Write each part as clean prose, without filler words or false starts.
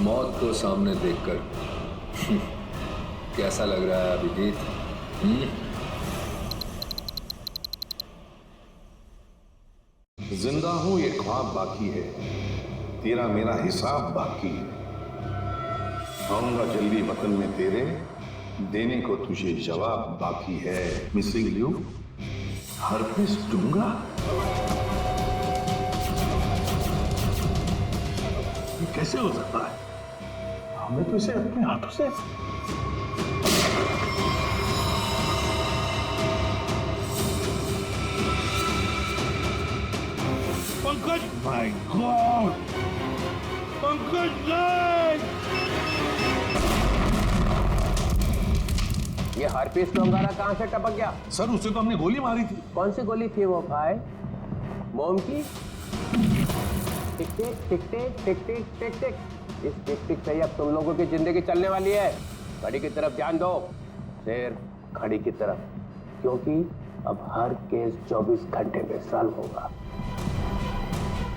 मौत को सामने देखकर कैसा लग रहा है अभिजीत? जिंदा हूं ये ख्वाब बाकी है, तेरा मेरा हिसाब बाकी है। आऊंगा जल्दी वतन में तेरे, देने को तुझे जवाब बाकी है। मिसिंग यू, हरगिज़ दूंगा। ये कैसे हो सकता है? हमने तो इसे अपने हाथों से पंकज, माय गॉड, पंकज नहीं! ये हार्पिस डोंगारा कहां से टपक गया? सर उसे तो हमने गोली मारी थी। कौन सी गोली थी वो भाई? मोम की? टिक टिक टिक टिक टिक टिक टिक टिक। इस टिक टिक से ही अब तुम लोगों की जिंदगी चलने वाली है। घड़ी की तरफ ध्यान दो शेर, घड़ी की तरफ, क्योंकि अब हर केस 24 घंटे में सॉल्व होगा।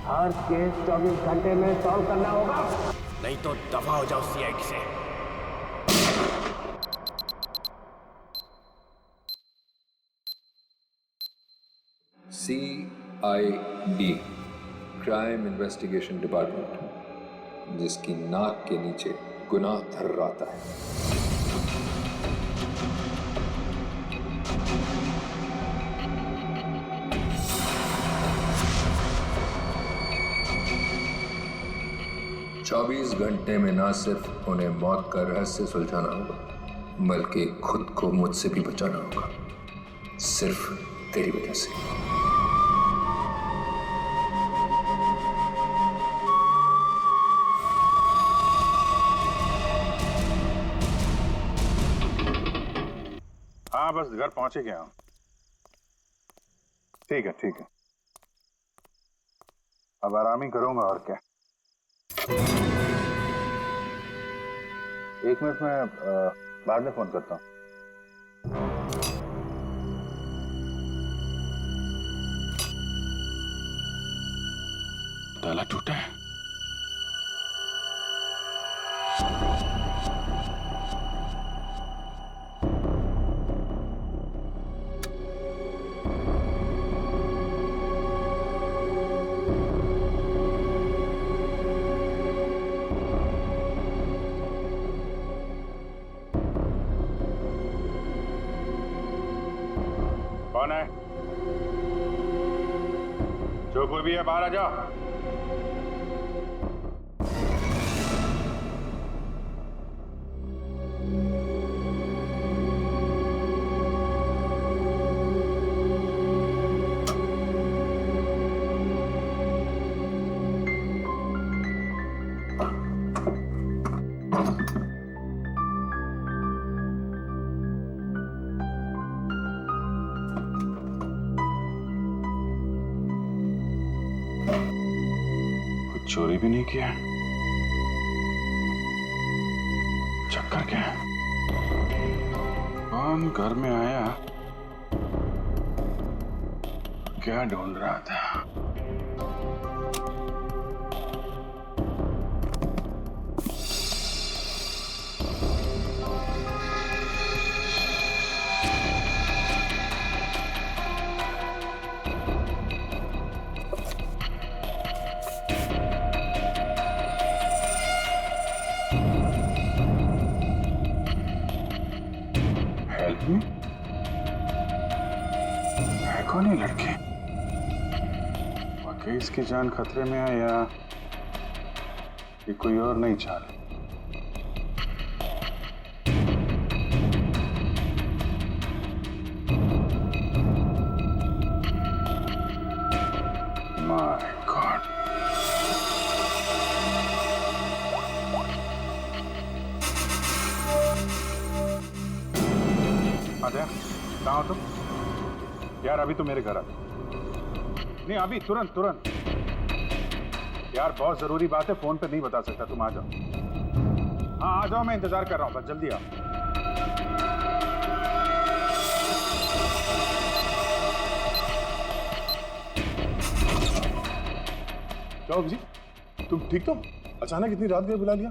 हर केस 24 घंटे में सॉल्व करना होगा, नहीं तो दफा हो जाओ सीआईडी से। CID, क्राइम इन्वेस्टिगेशन डिपार्टमेंट, जिसकी नाक के नीचे गुनाह थर्राता है। चौबीस घंटे में ना सिर्फ उन्हें मौत का रहस्य सुलझाना होगा, बल्कि खुद को मुझसे भी बचाना होगा, सिर्फ तेरी वजह से। हाँ बस घर पहुंचे गया हूं। ठीक है ठीक है, अब आराम ही करूंगा और क्या। एक मिनट में बाद में फोन करता हूं। ताला टूटा है। कौन है? जो कोई भी है बाहर आ जाओ। चोरी भी नहीं किया, चक्कर क्या है? कौन घर में आया, क्या ढूंढ रहा था? है कौन ये लड़के? वाकई इसकी जान खतरे में है या ये कोई और नहीं चाल? माय गॉड, आद्या कहाँ हो तुम? यार अभी तो मेरे घर आ। नहीं अभी तुरंत तुरंत यार, बहुत जरूरी बात है, फोन पे नहीं बता सकता। तुम आ जाओ। हाँ आ जाओ, मैं इंतजार कर रहा हूँ, बस जल्दी आओ। क्या जी, तुम ठीक तो? अचानक इतनी रात को बुला लिया,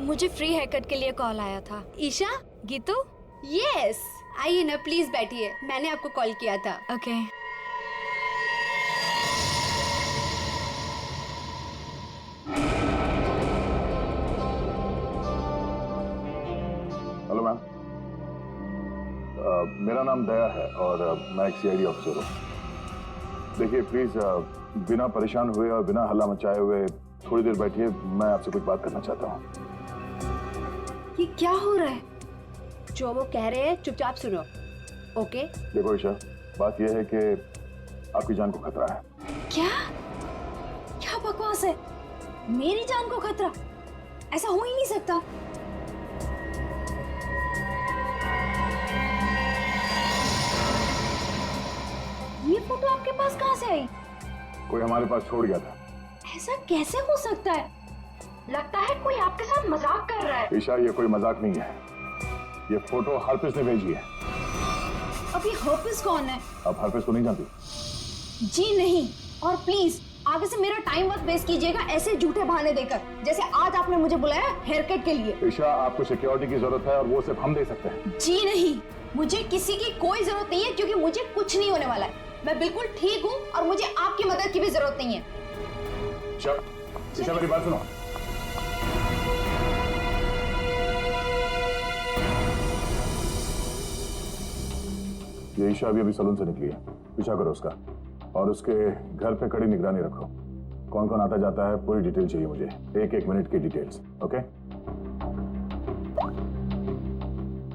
मुझे फ्री हेयर कट के लिए कॉल आया था। ईशा, गीतू? यस, आइए ना प्लीज बैठिए, मैंने आपको कॉल किया था। ओके। हेलो मैम, मेरा नाम दया है और मैं एक सीआईडी ऑफिसर हूँ। देखिए प्लीज बिना परेशान हुए और बिना हल्ला मचाए हुए थोड़ी देर बैठिए, मैं आपसे कुछ बात करना चाहता हूँ। ये क्या हो रहा है? जो वो कह रहे हैं चुपचाप सुनो, ओके? देखो ईशा, बात यह है कि आपकी जान को खतरा है। क्या? क्या बकवास है? मेरी जान को खतरा? ऐसा हो ही नहीं सकता। ये फोटो आपके पास कहाँ से आई? कोई हमारे पास छोड़ गया था। ऐसा कैसे हो सकता है? लगता है कोई आपके साथ मजाक कर रहा है। ईशा, ये कोई मजाक नहीं है, ये फोटो हरप्रीत ने भेजी है। अभी हरप्रीत कौन है? आप हरप्रीत को नहीं जानती? जी नहीं, और प्लीज आगे से मेरा टाइम मत वेस्ट कीजिएगा ऐसे झूठे बहाने देकर, जैसे आज आपने मुझे बुलाया हेयर कट के लिए। ईशा, आपको सिक्योरिटी की जरूरत है और वो सिर्फ हम दे सकते हैं। जी नहीं, मुझे किसी की कोई जरूरत नहीं है, क्योंकि मुझे कुछ नहीं होने वाला है। मैं बिल्कुल ठीक हूँ और मुझे आपकी मदद की भी जरूरत नहीं है। ईशा, मेरी बात सुनो। ये ईशा अभी सलून से निकली है, पीछा करो उसका और उसके घर पे कड़ी निगरानी रखो। कौन कौन आता जाता है पूरी डिटेल चाहिए मुझे, एक एक मिनट की details. Okay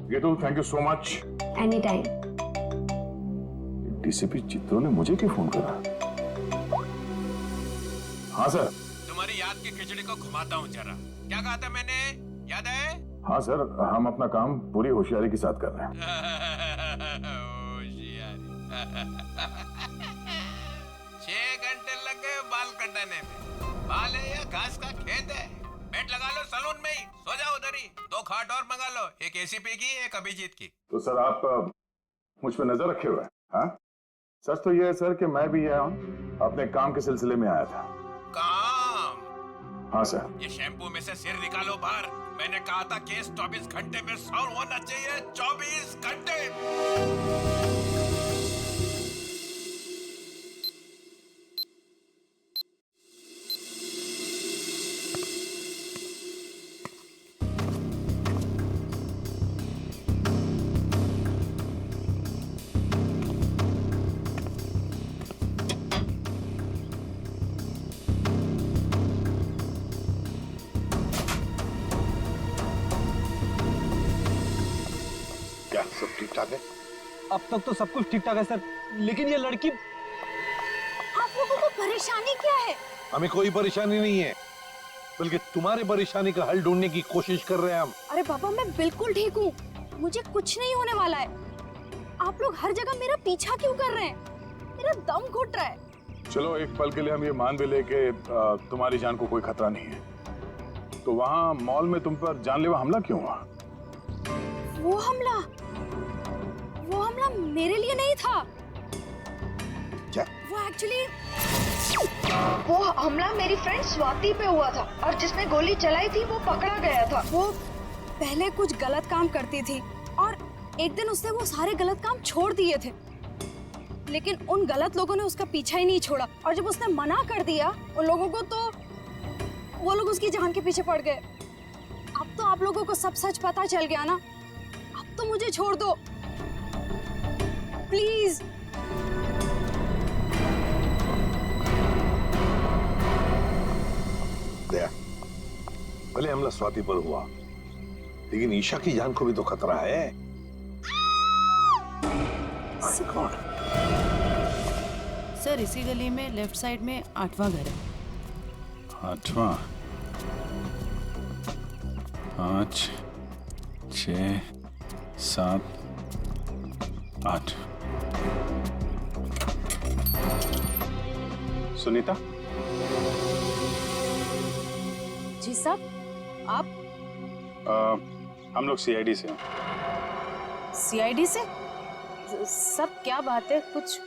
Geetu, thank you so much. Any time. DCP Chitro ने मुझे क्यों फोन करा? हाँ सर। तुम्हारी याद की खिचड़ी को घुमाता हूँ जरा। क्या कहा था मैंने, याद है? हाँ सर, हम अपना काम पूरी होशियारी के साथ कर रहे हैं। होशियारी। 6 घंटे लग गए बाल कटाने में। बाल है या घास का खेत है? बेड लगा लो सलून में ही, सो जाओ उधर ही। 2 खाट और मंगा लो, एक एसीपी की, एक अभिजीत की। तो सर आप मुझ पर नजर रखे हुए हैं? हाँ, सच तो ये है सर कि मैं भी यहाँ अपने काम के सिलसिले में आया था। काम? हाँ सर। ये शैम्पू में से सिर निकालो बाहर। मैंने कहा था केस 24 घंटे में सॉल्व होना चाहिए। 24 घंटे। क्या सब ठीक ठाक है? अब तक तो सब कुछ ठीक ठाक है सर, लेकिन ये लड़की। आप लोगों को परेशानी क्या है? हमें कोई परेशानी नहीं है, बल्कि तुम्हारी परेशानी का हल ढूंढने की कोशिश कर रहे हैं हम। अरे पापा, मैं बिल्कुल ठीक हूँ, मुझे कुछ नहीं होने वाला है। आप लोग हर जगह मेरा पीछा क्यों कर रहे हैं? मेरा दम घुट रहा है। चलो एक पल के लिए हम ये मान भी ले कि तुम्हारी जान को कोई खतरा नहीं है, तो वहाँ मॉल में तुम पर जानलेवा हमला क्यों हुआ? वो हमला मेरे लिए नहीं था। क्या? वो हमला मेरी फ्रेंड स्वाति पे हुआ था, और जिसने गोली चलाई थी वो पकड़ा गया था। वो पहले कुछ गलत काम करती थी और एक दिन उसने वो सारे गलत काम छोड़ दिए थे, लेकिन उन गलत लोगों ने उसका पीछा ही नहीं छोड़ा। और जब उसने मना कर दिया उन लोगों को, तो वो लोग उसकी जान के पीछे पड़ गए। अब तो आप लोगों को सब सच पता चल गया ना, अब तो मुझे छोड़ दो प्लीज। दया, भले हमला स्वाति पर हुआ, लेकिन ईशा की जान को भी तो खतरा है। God. सर, इसी गली में लेफ्ट साइड में 8वां घर है। 8वां? 5, 6, 7, 8। सुनीता? जी साहब, आप? हम लोग सीआईडी से हैं। सीआईडी से? सब क्या बात है? कुछ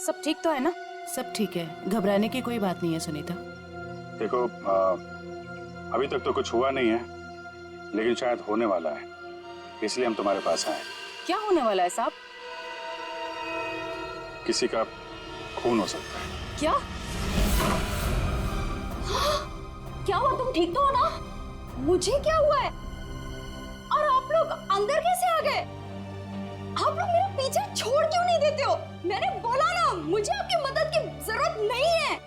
सब ठीक तो है ना? सब ठीक है, घबराने की कोई बात नहीं है सुनीता। देखो, अभी तक तो कुछ हुआ नहीं है, लेकिन शायद होने वाला है, इसलिए हम तुम्हारे पास आए। क्या होने वाला है साहब? किसी का खून हो सकता है। क्या? क्या हुआ? तुम ठीक तो हो ना? मुझे क्या हुआ है? और आप लोग अंदर कैसे आ गए? आप लोग मेरा पीछे छोड़ क्यों नहीं देते हो? मैंने बोला ना, मुझे आपकी मदद की जरूरत नहीं है।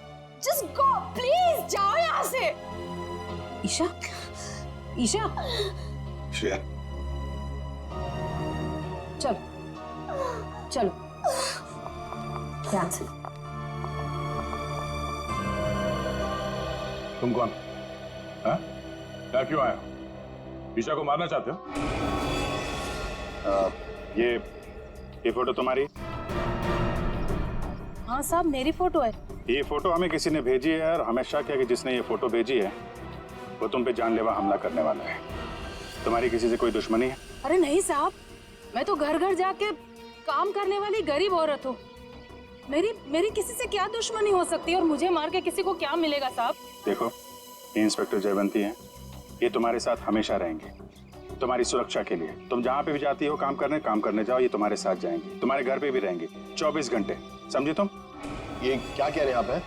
जस्ट गो प्लीज, जाओ यहाँ से। ईशा, ईशा, श्रेया, चलो चलो ध्यान से। तुम कौन? हाँ? क्या क्यों आए हो? ईशा को मारना चाहते हो? ये फोटो तुम्हारी? हाँ साहब, मेरी फोटो है। ये फोटो हमें किसी ने भेजी है और हमें शक है कि जिसने ये फोटो भेजी है वो तुम पे जानलेवा हमला करने वाला है। तुम्हारी किसी से कोई दुश्मनी है? अरे नहीं साहब, मैं तो घर घर जाके काम करने वाली गरीब औरत हूँ। मेरी किसी से क्या दुश्मनी हो सकती है और मुझे मार के किसी को क्या मिलेगा साहब? देखो, ये इंस्पेक्टर जयवंती हैं, ये तुम्हारे साथ हमेशा रहेंगे, तुम्हारी सुरक्षा के लिए। तुम जहाँ पे भी जाती हो काम करने जाओ, ये तुम्हारे साथ जाएंगे, तुम्हारे घर पे भी रहेंगे 24 घंटे, समझे तुम? ये क्या कह रहे हैं आप?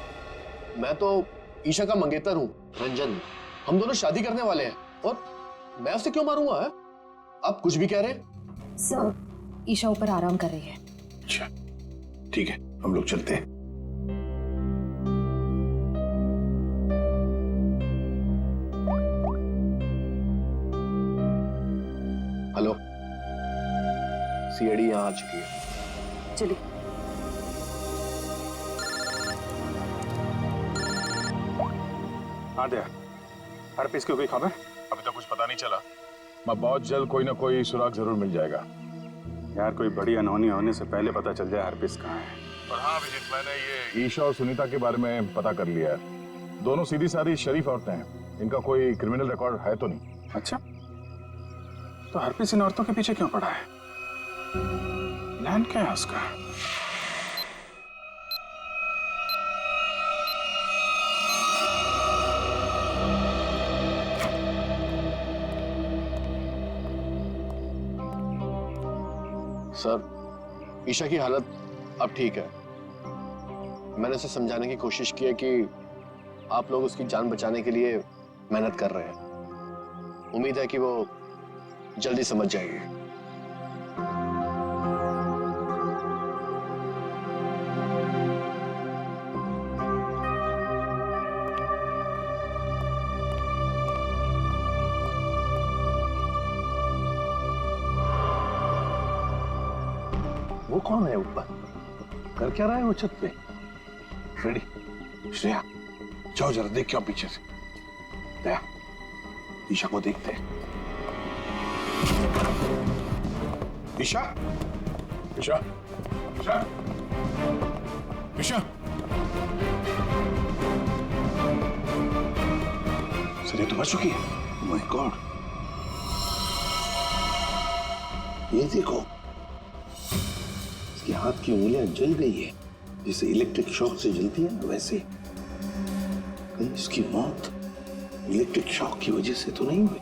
मैं तो ईशा का मंगेतर हूँ, रंजन। हम दोनों शादी करने वाले हैं और मैं उसे क्यों मारूंगा? है? आप कुछ भी कह रहे हैं? सर, ईशा ऊपर आराम कर रही है। अच्छा ठीक है, हम लोग चलते हैं। हेलो, सीआईडी यहाँ आ चुकी है। चलिए। हाँ दया, हर पीस की कोई खबर? अभी तक कुछ पता नहीं चला। मैं बहुत जल्द कोई ना कोई सुराग जरूर मिल जाएगा। यार कोई बड़ी अनहोनी होने से पहले पता चल जाए हर पीस कहाँ है। और हाँ अभिजीत, मैंने ये ईशा और सुनीता के बारे में पता कर लिया है। दोनों सीधी सादी शरीफ औरतें हैं, इनका कोई क्रिमिनल रिकॉर्ड है तो नहीं। अच्छा, तो हर पीस इन औरतों के पीछे क्यों पड़ा है? प्लान क्या है उसका? सर, ईशा की हालत अब ठीक है। मैंने उसे समझाने की कोशिश की है कि आप लोग उसकी जान बचाने के लिए मेहनत कर रहे हैं। उम्मीद है कि वो जल्दी समझ जाएगी। वो कौन है ऊपर? कर क्या रहा है वो छत पे? फ्रेडी, श्रेया, जाओ जरा देख क्या पीछे से। दया, ईशा को देखते हैं। ईशा, ईशा, ईशा, ईशा। सर, तो मर चुकी है। माय गॉड, ये देखो, इसके हाथ की उंगलियां जल गई है, जैसे इलेक्ट्रिक शॉक से जलती है ना, वैसे। कहीं इसकी मौत इलेक्ट्रिक शॉक की वजह से तो नहीं हुई?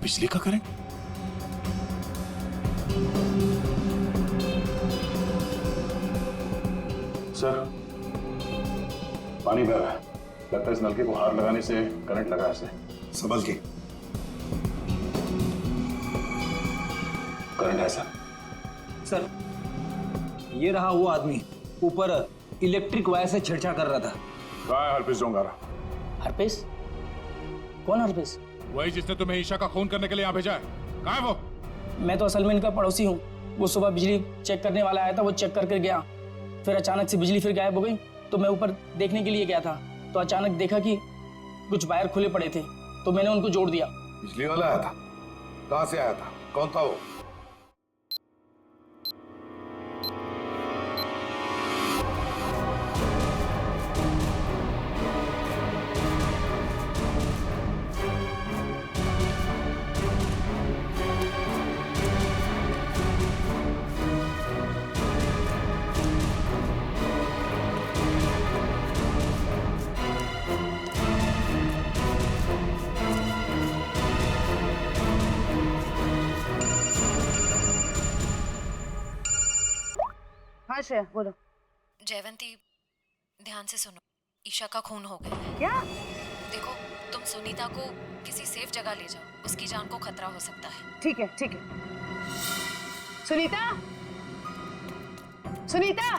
बिजली का करें? सर, पानी बह रहा है, लगता है इस नलके को हाथ लगाने से करंट लगा इसे। संभल के। करंट है सर। सर, ये रहा वो आदमी ऊपर इलेक्ट्रिक वायर से छेड़छाड़ कर रहा था। कहाँ है हरपीस डोंगारा? हरपेश? कौन हरपेश? वही जिसने तुम्हें ईशा का खून करने के लिए यहाँ भेजा है। कहाँ है वो? मैं तो असल में इनका पड़ोसी हूँ। वो सुबह बिजली चेक करने वाला आया था, वो चेक करके गया, फिर अचानक से बिजली फिर गायब हो गई। तो मैं ऊपर देखने के लिए गया था, तो अचानक देखा कि कुछ वायर खुले पड़े थे, तो मैंने उनको जोड़ दिया। बिजली वाला आया था? कहाँ से आया था? कौन था वो? हाँ श्रेया बोलो। जयवंती ध्यान से सुनो, ईशा का खून हो गया है। क्या? देखो तुम सुनीता को किसी सेफ जगह ले जाओ, उसकी जान को खतरा हो सकता है। ठीक है ठीक है। सुनीता, सुनीता।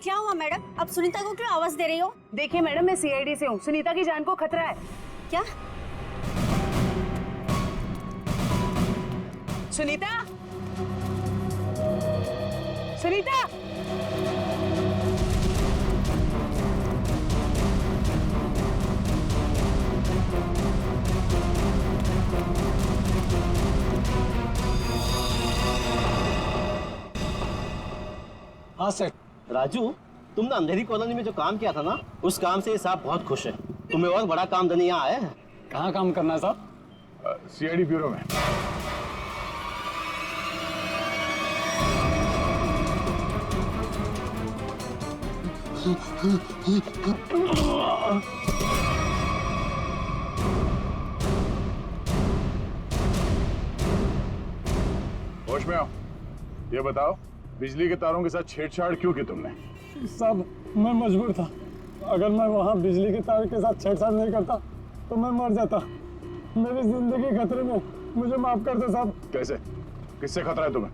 क्या हुआ मैडम? अब सुनीता को क्यों आवाज दे रही हो? देखिए मैडम, मैं सीआईडी से हूँ, सुनीता की जान को खतरा है। क्या? सुनीता, सुनीता। हाँ सर। राजू, तुमने अंधेरी कॉलोनी में जो काम किया था ना, उस काम से साहब बहुत खुश है। तुम्हें और बड़ा काम देने यहाँ आए हैं। कहाँ काम करना है साहब? सीआईडी ब्यूरो में। होश में आओ। ये बताओ, बिजली के तारों के साथ छेड़छाड़ क्यों की तुमने? साहब मैं मजबूर था, अगर मैं वहाँ बिजली के तार के साथ छेड़छाड़ नहीं करता तो मैं मर जाता। मेरी जिंदगी खतरे में, मुझे माफ कर दो साहब। कैसे? किससे खतरा है तुम्हें?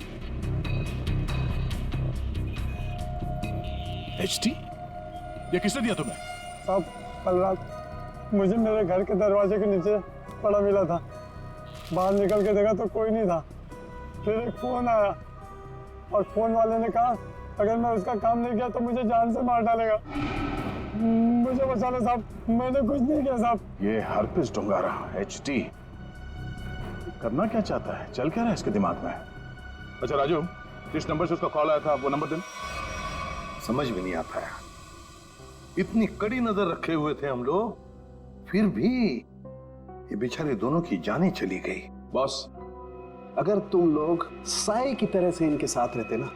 एचटी? ये किसने दिया तुम्हें? साहब कल रात मुझे मेरे घर के दरवाजे के नीचे पड़ा मिला था। बाहर निकल के देखा तो कोई नहीं था। फिर एक फोन आया और फोन वाले ने कहा अगर मैं उसका काम नहीं किया तो मुझे जान से मार डालेगा। मुझे बचा लो साहब, मैंने कुछ नहीं किया साहब। ये हरपिस डुंगारा एचटी करना क्या चाहता है? चल क्या रहा है इसके दिमाग में? अच्छा राजू, जिस नंबर से उसका कॉल आया था वो नंबर देना। समझ में नहीं आता है, इतनी कड़ी नजर रखे हुए थे हम लोग, फिर भी ये बेचारे दोनों की जानें चली गई। बॉस, अगर तुम लोग साए की तरह से इनके साथ रहते ना,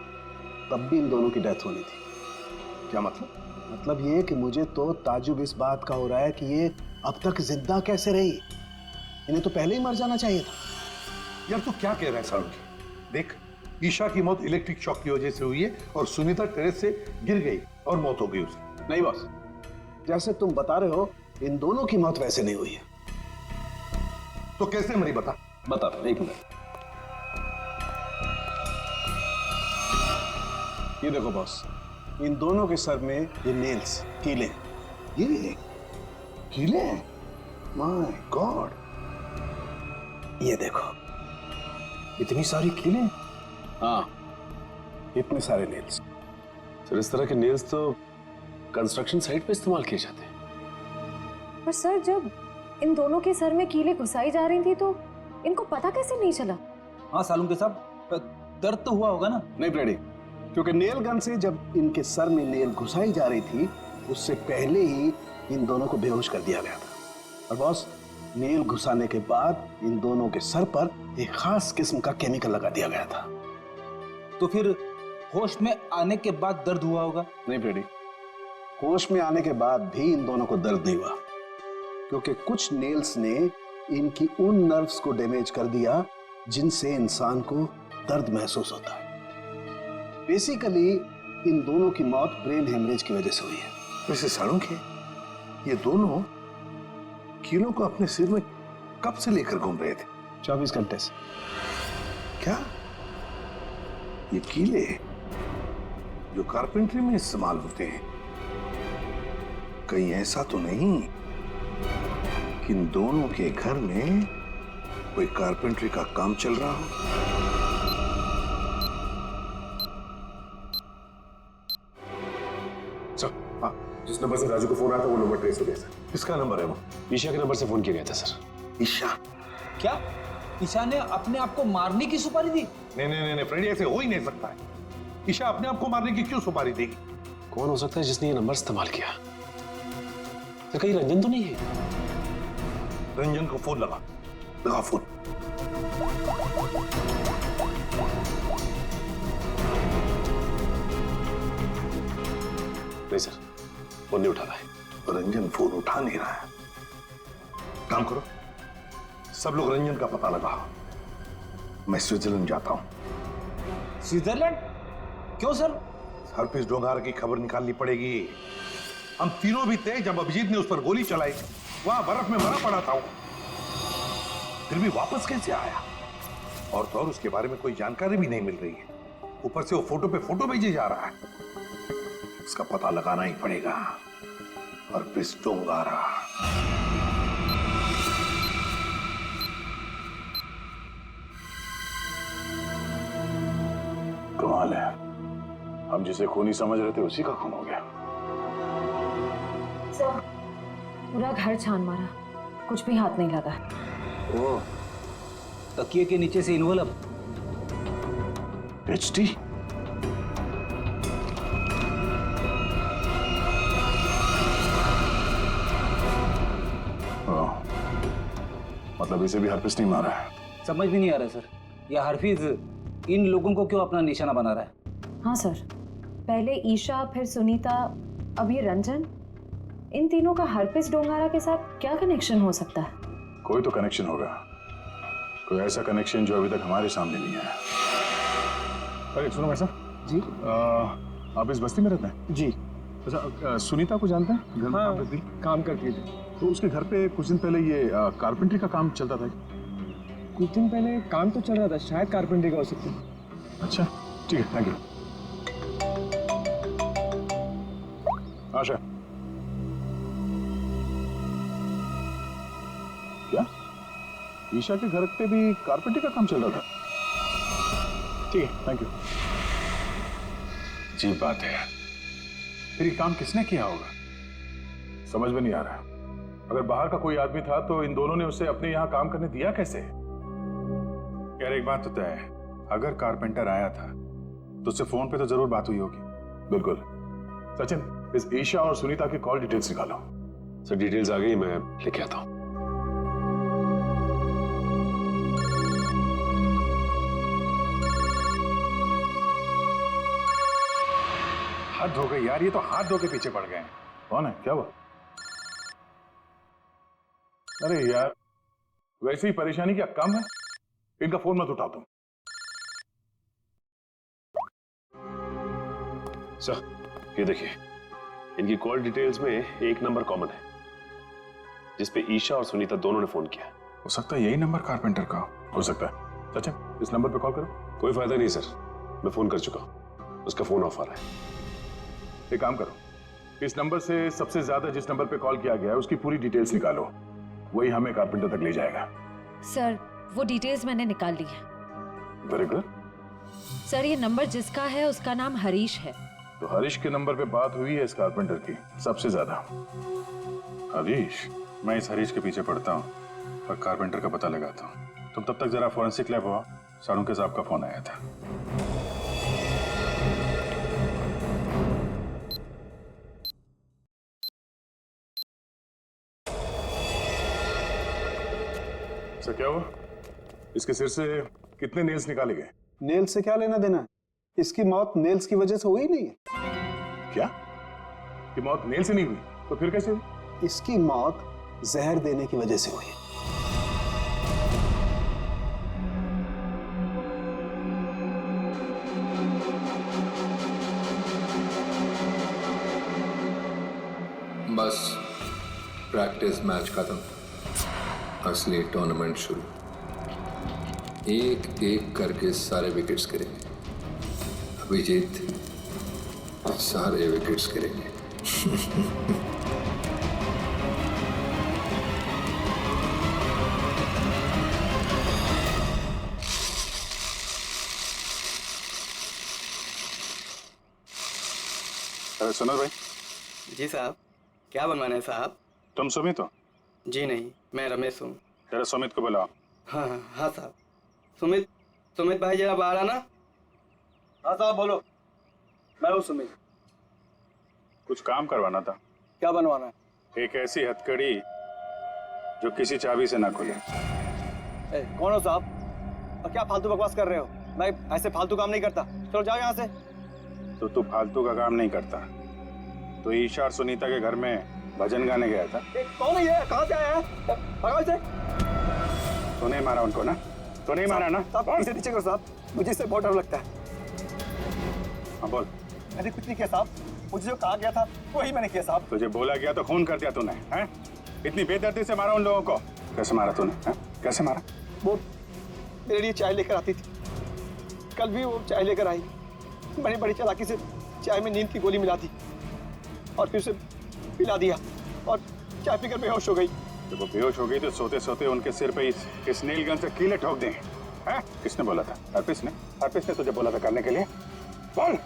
तब भी इन दोनों की डेथ होनी थी। क्या मतलब? मतलब ये कि मुझे तो ताजुब इस बात का हो रहा है कि ये अब तक जिंदा कैसे रही। इन्हें तो पहले ही मर जाना चाहिए था। यार तू क्या कह रहा है सारुखी? देख, ईशा की मौत इलेक्ट्रिक शॉक की वजह से हुई है और सुनीता टेरेस से गिर गई और मौत हो गई उसकी। नहीं बॉस, जैसे तुम बता रहे हो इन दोनों की मौत वैसे नहीं हुई है। तो कैसे मरी बता? बता नहीं पता। ये देखो बॉस, इन दोनों के सर में ये नेल्स, कीले। ये कीले? My god. ये देखो, इतनी सारी कीले? हाँ, इतने सारे नेल्स। सर इस तरह के नेल्स तो कंस्ट्रक्शन साइट पे इस्तेमाल किए जाते हैं। पर सर जब इन दोनों के सर में कीले घुसाई जा रही थी तो इनको पता कैसे नहीं चला? हाँ सालून साहब, दर्द तो हुआ होगा ना? नहीं ब्रेडी, क्योंकि नेल गन से जब इनके सर में नेल घुसाई जा रही थी उससे पहले ही इन दोनों को बेहोश कर दिया गया था। और बॉस, नेल घुसाने के बाद इन दोनों के सर पर एक खास किस्म का केमिकल लगा दिया गया था। तो फिर होश में आने के बाद दर्द हुआ होगा? नहीं ब्रेडी, होश में आने के बाद भी इन दोनों को दर्द नहीं हुआ, क्योंकि कुछ नेल्स ने इनकी उन नर्व्स को डैमेज कर दिया जिनसे इंसान को दर्द महसूस होता है। बेसिकली इन दोनों की मौत ब्रेन हेमरेज की वजह से हुई है। वैसे सारुखी, ये दोनों कीलों को अपने सिर में कब से लेकर घूम रहे थे? 24 घंटे से। क्या ये कीले जो कारपेंट्री में इस्तेमाल होते हैं, कहीं ऐसा तो नहीं कि इन दोनों के घर में कोई कारपेंट्री का काम चल रहा हो? जिस नंबर से राजू को फोन आया था वो नंबर ट्रेस हो गया सर। किसका नंबर है वो? ईशा के नंबर से फोन किया गया था सर। ईशा? क्या ईशा ने अपने आप को मारने की सुपारी दी? नहीं फ्रेडी, ऐसे हो ही नहीं सकता है। ईशा अपने आप को मारने की क्यों सुपारी देगी? कौन हो सकता है जिसने ये नंबर इस्तेमाल किया? तो कहीं रंजन तो नहीं है? रंजन को फोन लगा फोन। नहीं सर, फोन नहीं उठा रहा है। रंजन फोन उठा नहीं रहा है। काम करो, सब लोग रंजन का पता लगाओ। मैं स्विट्जरलैंड जाता हूं। स्विट्जरलैंड? क्यों सर? हरप्रीत डोंगार की खबर निकालनी पड़ेगी। हम तीनों भी थे जब अभिजीत ने उस पर गोली चलाई, वहां बर्फ में मरा पड़ा था वो। फिर भी वापस कैसे आया? और तो और उसके बारे में कोई जानकारी भी नहीं मिल रही है। ऊपर से वो फोटो पे फोटो भेजे जा रहा है। इसका पता लगाना ही पड़ेगा। हरप्रीत डोंगारा। कमाल है, हम जिसे खूनी समझ रहे थे उसी का खून हो गया। सर, पूरा घर छान मारा, कुछ भी हाथ नहीं लगा। ओह, तकिए के नीचे से इन्वॉल्व। एचडी? मतलब इसे भी हरप्रीत नहीं मारा है? समझ भी नहीं आ रहा सर, यह हरफीज इन लोगों को क्यों अपना निशाना बना रहा है? हाँ सर, पहले ईशा, फिर सुनीता, अब ये रंजन। इन तीनों का हरप्रीत डोंगारा के साथ क्या कनेक्शन हो सकता है? कोई तो कनेक्शन होगा, कोई ऐसा कनेक्शन जो अभी तक हमारे सामने नहीं आया। अरे सुनो भाई साहब जी, आप इस बस्ती में रहते हैं? जी। अच्छा, सुनीता को जानते हैं? घर में काम करती? काम करती थी। तो उसके घर पे कुछ दिन पहले ये कारपेंटरी का काम चलता था। कुछ दिन पहले काम तो चल रहा था, शायद कारपेंटरी का हो सकता है। अच्छा ठीक है, थैंक यू। आशा, क्या ईशा के घर पे भी कारपेंटरी का काम चल रहा था? ठीक है, थैंक यू। अजीब बात है, फिर ये काम किसने किया होगा? समझ में नहीं आ रहा। अगर बाहर का कोई आदमी था तो इन दोनों ने उसे अपने यहाँ काम करने दिया कैसे? यार एक बात तो तय है, अगर कारपेंटर आया था तो उससे फोन पे तो जरूर बात हुई होगी। बिल्कुल। सचिन, इस ईशा और सुनीता की कॉल डिटेल्स निकालो। सर डिटेल्स आ गई, मैं लेके आता हूँ। हाथ धो गए यार, ये तो हाथ धो के पीछे पड़ गए हैं। कौन है, क्या हुआ? अरे यार, वैसे ही परेशानी क्या कम है? इनका फोन मत उठा तुम। सर ये देखिए, इनकी कॉल डिटेल्स में एक नंबर कॉमन है जिसपे ईशा और सुनीता दोनों ने फोन किया। हो सकता है यही नंबर कारपेंटर का हो सकता है। सचिन, इस नंबर पे कॉल करो। कोई फायदा नहीं सर, मैं फोन कर चुका हूं, उसका फोन ऑफ आ रहा है। एक काम करो, इस नंबर से सबसे ज्यादा जिस नंबर पे कॉल किया गया है उसकी पूरी डिटेल्स निकालो, वही हमें कारपेंटर तक ले जाएगा। सर वो डिटेल्स मैंने निकाल ली है। Very good. सर ये नंबर जिसका है उसका नाम हरीश है। तो हरीश के नंबर पे बात हुई है इस कारपेंटर की सबसे ज्यादा। हरीश? मैं इस हरीश के पीछे पड़ता हूँ और कारपेंटर का पता लगाता हूँ। तुम तब तक जरा फॉरेंसिक लैब हुआ, सारुंके साहब का फोन आया था। सर क्या हुआ? इसके सिर से कितने नेल्स निकाले गए? नेल्स से क्या लेना देना है? इसकी मौत नेल्स की वजह से हुई नहीं है। क्या? कि मौत नेल से नहीं हुई तो फिर कैसे हुई? इसकी मौत जहर देने की वजह से हुई है। बस प्रैक्टिस मैच खत्म, असली टूर्नामेंट शुरू। एक एक करके सारे विकेट्स गिरेंगे। अभिजीत सारे विकेट्स गिरेंगे। सुनर भाई। जी साहब, क्या बनवाना है साहब? तुम सुमित हो? जी नहीं, मैं रमेश हूँ। जरा सुमित को बुलाओ। हाँ हाँ हाँ साहब। सुमित भाई जरा बाहर आना। हाँ साहब बोलो। मैं हूँ सुमित। कुछ काम करवाना था। क्या बनवाना है? एक ऐसी हथकड़ी जो किसी चाबी से ना खुले। कौन हो साहब? और क्या फालतू बकवास कर रहे हो? मैं ऐसे फालतू काम नहीं करता। चलो जाओ यहाँ से। तो तू फालतू का काम नहीं करता तो ईशा और सुनीता के घर में भजन गाने गया था। कौन है ये? कहाँ से आया है? भगाओ इसे। तो नहीं मारा उनको ना? तो नहीं मारा ना? साहब इसे नीचे करो साहब, मुझे इससे बहुत डर लगता है। हाँ बोल। मैंने कुछ नहीं किया साहब, मुझे जो कहा गया था वही मैंने किया साहब। तुझे बोला गया तो खून कर दिया तूने, हैं? इतनी बेदर्दी से मारा उन लोगों को? कैसे मारा तूने, हैं? कैसे मारा? वो मेरे लिए चाय लेकर आती थी, कल भी वो चाय लेकर आई। मैंने बड़ी चालाकी से चाय में नींद की गोली मिला दी और फिर उसे पिला दिया और चाय पीकर बेहोश हो गई। जब वो बेहोश हो गई तो सोते सोते उनके सिर पे इस नील गन से कीले ठोक दें, हैं? किसने बोला था? हरप्रीत ने? हरप्रीत ने तुझे बोला था करने के लिए? बोल।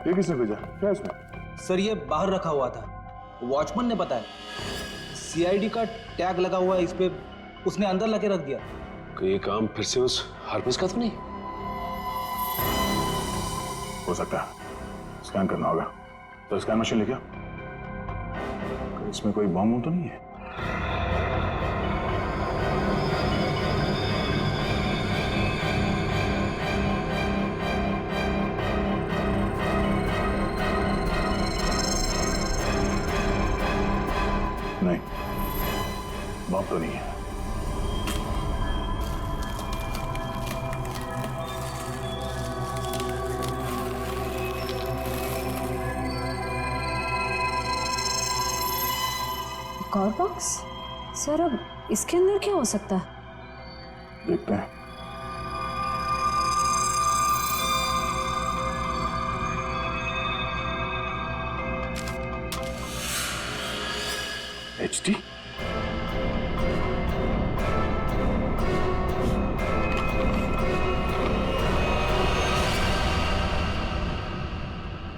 ये किसने भेजा? क्या इसमें? सर ये बाहर रखा हुआ था, वॉचमैन ने बताया। सीआईडी का टैग लगा हुआ है इस पे, उसने अंदर लाके रख दिया। ये काम फिर से उस हरप्रीत का तो नहीं? हो सकता है, स्कैन करना होगा। तो स्कैन मशीन लेके आओ। इसमें कोई बॉम्ब तो नहीं है? नहीं, बॉम्ब तो नहीं है। एक और बॉक्स? सर अब इसके अंदर क्या हो सकता है? देखते हैं। HD?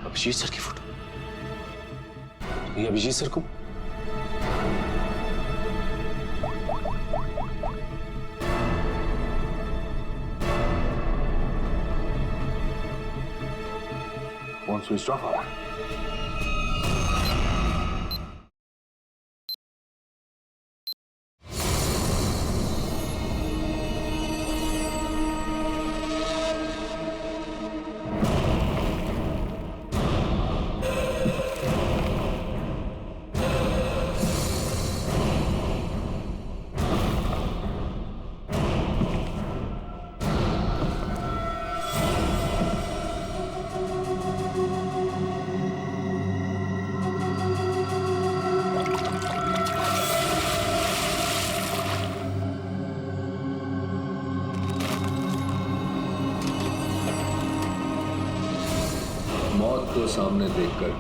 अभिजीत सर की फोटो? ये अभिजीत सर को फोन स्विच ऑफ आ रहा है। मौत को सामने देखकर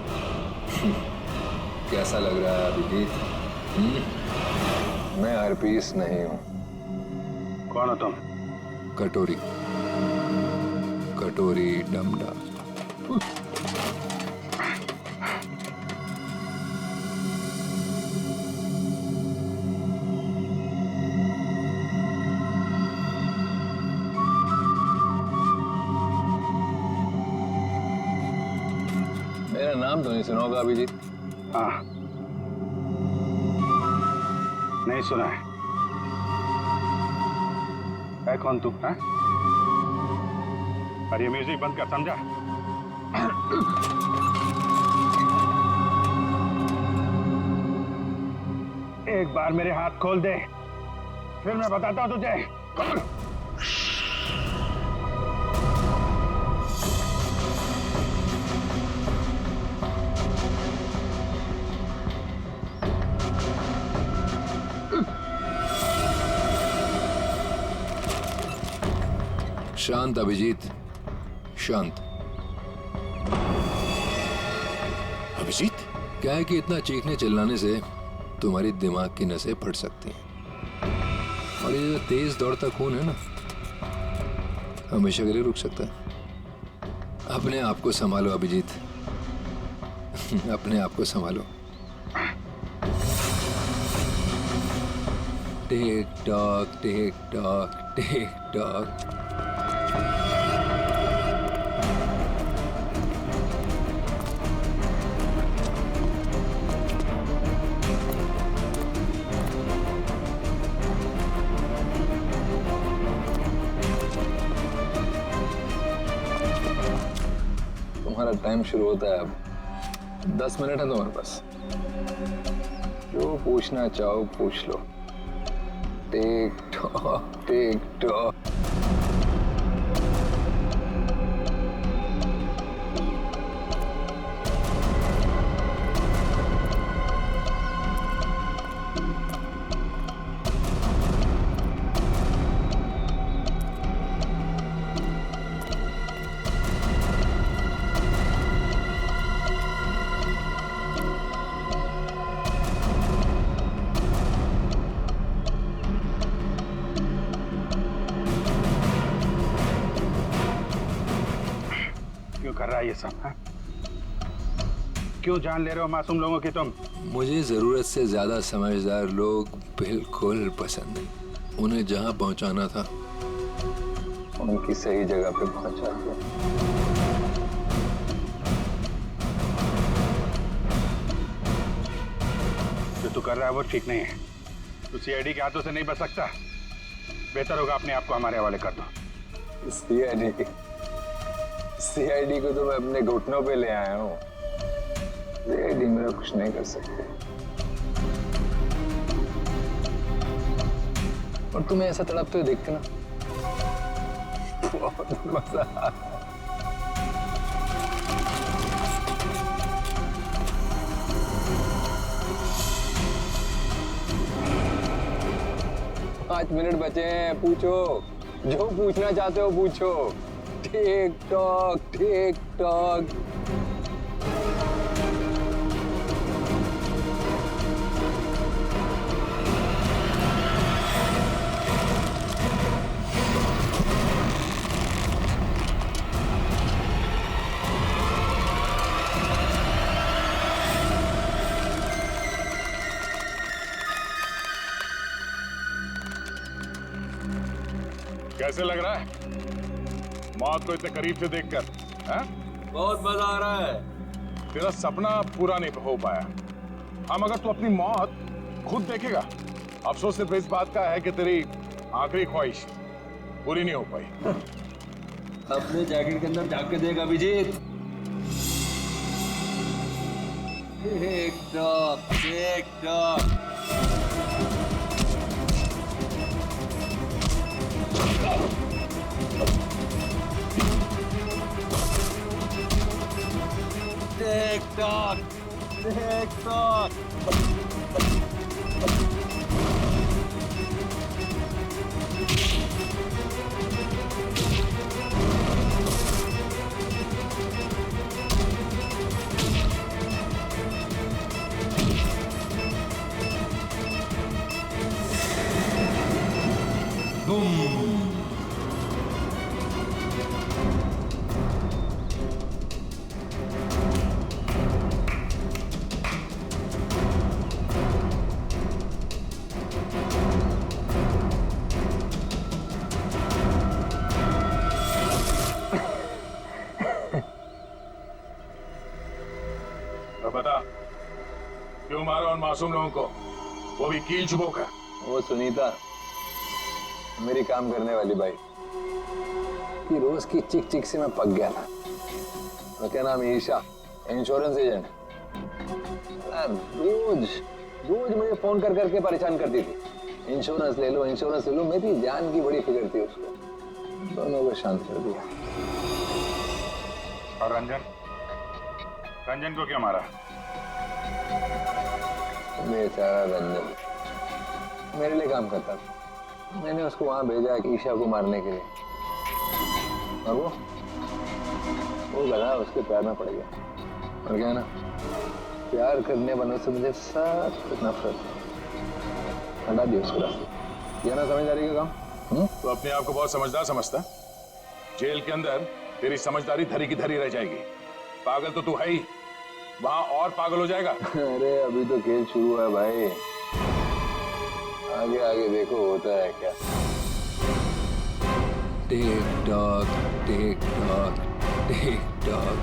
कैसा लग रहा है अभिजीत? मैं हरपीस नहीं हूं। कौन हो तुम? कटोरी, कटोरी डमडा। मेरा नाम तो नहीं सुना होगा अभिजीत? हाँ, नहीं सुना है कौन तू? है? अरे म्यूजिक बंद कर, समझा? एक बार मेरे हाथ खोल दे, फिर मैं बताता हूं तुझे। शांत अभिजीत, शांत। अभिजीत? क्या है कि इतना चीखने चिल्लाने से तुम्हारी दिमाग की नसें फट सकती हैं, और ये जो तेज दौड़ता खून है ना, हमेशा के लिए रुक सकता है। अपने आप को संभालो अभिजीत, अपने आप को संभालो। Tick tock, TikTok, tick tock. वाला टाइम शुरू होता है अब। 10 मिनट है तुम्हारे पास, जो पूछना चाहो पूछ लो। Tick tock tick tock. क्यों कर रहा है ये सब? हाँ? क्यों जान ले रहे हो मासूम लोगों की तुम? मुझे जरूरत से ज्यादा समझदार लोग बिल्कुल पसंद नहीं। उन्हें जहां पहुंचाना था उनकी सही जगह पे पहुंचा दिया। जो तू कर रहा है वो ठीक नहीं है। तू सीआईडी के हाथों से नहीं बच सकता। बेहतर होगा अपने आप को हमारे हवाले कर दो। सीआईडी को तो मैं अपने घुटनों पे ले आया हूँ। सीआईडी मेरा कुछ नहीं कर सकते। और तुम्हें ऐसा तड़पते हुए देख के ना बहुत मजा आता है। 5 मिनट बचे हैं, पूछो जो पूछना चाहते हो पूछो। Tick tock tick tock. कैसे लग रहा है मौत को इतने करीब से देखकर? बहुत मजा आ रहा है। तेरा सपना पूरा नहीं हो पाया। हाँ, मगर तू अपनी मौत खुद देखेगा। अफसोस सिर्फ इस बात का है कि तेरी आखिरी ख्वाहिश पूरी नहीं हो पाई। अपने जैकेट के अंदर झांक के देख Abhijeet. TikTok TikTok. TikTok, TikTok. Boom. बता क्यों मारा उन मासूम लोगों को, वो भी कील चुबो कर? वो सुनीता मेरी काम करने वाली बाई कि रोज की चिक चिक से मैं पक गया था। तो क्या नाम है? Isha, insurance agent. रोज रोज मुझे फोन कर करके परेशान करती थी। इंश्योरेंस ले लो, इंश्योरेंस ले लो। मेरी जान की बड़ी फिक्र थी उसको। दोनों को शांत कर दिया। और रंजन? रंजन को क्यों मारा? बेचारा रंजन मेरे लिए काम करता था। मैंने उसको वहां भेजा ईशा को मारने के लिए, और वो गधा उसके पैर में पड़ गया। और क्या है ना, प्यार करने वालों से मुझे सख्त नफरत है। हटा दिया उसको रास्ते। ये ना समझदारी का काम। तो अपने आप को बहुत समझदार समझता है। जेल के अंदर तेरी समझदारी धरी की धरी रह जाएगी। पागल तो तू है ही, वहां और पागल हो जाएगा। अरे अभी तो खेल शुरू है भाई, आगे आगे देखो होता है क्या। Tick tock TikTok tick tock.